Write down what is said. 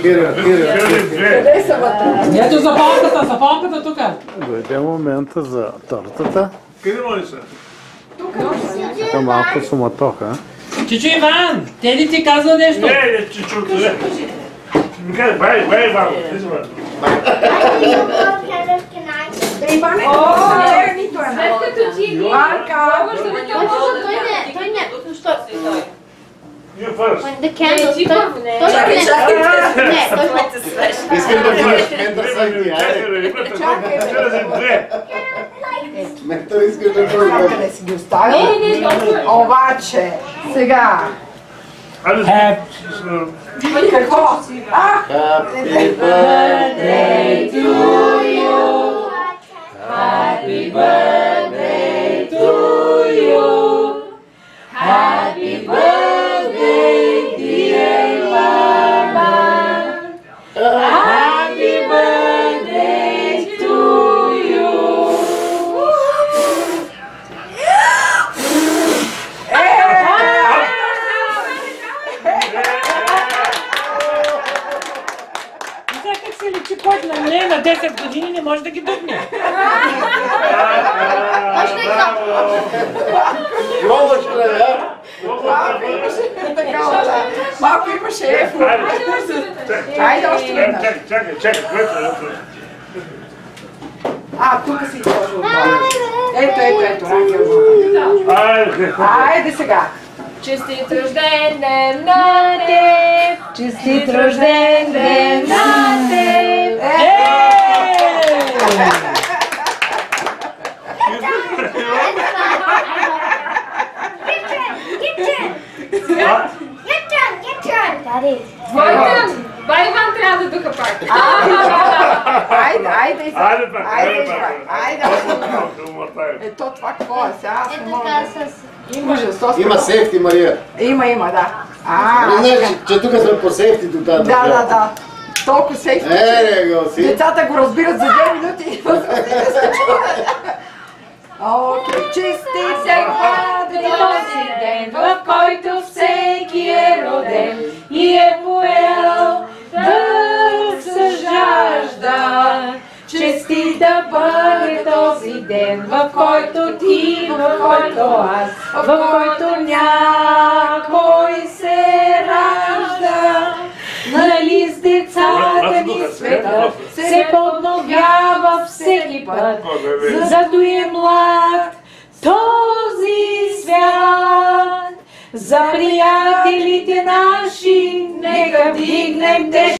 Къде са вътре? Ето запалката тук. Дойде момента за тортата. Къде може са? Така малко суматоха. Чичо Иван, те ли ти казва нещо? Не, Чичо, не. Ми каза, бай, Иван, ти си Иване, нито една. След като ти ги Марка! той не. Защо си той? You first. The candles. Искам да бъдеш ментър сайти, айде. Ментър искаш да бъдеш. Къде си ги оставил? Обаче, сега. Какво? Happy birthday to you. Happy birthday to you. Happy birthday, dear Mama. Happy birthday to you. Как се личи кой на нея на 10 години не може да ги дъхне. Пробваш ли, да? Малко имаше ефо. Айде още веднъж. Чакай, Тук си сложил отдолу. Ето, Рангел. Айде сега. Честит рожден ден на теб! Честит рожден ден на теб! Твой тън! Бай Иван трябва да духа пак! Айде. Ето това какво е сега? Има сейфти, Мария. Има, да. Не знаеш, че тук сме по сейфти до тази. Да. Толкова сейфти. Децата го разбират за 2 минути. Окей, честит Всеки този ден, в който всеки е роден и е поел да се жажда. Честит да бъде този ден, в който ти, в който аз, в който някой се ражда. Нали с децата ни света се подновява всеки път, зато е млад този свят. За приятелите наши нека вдигнем те.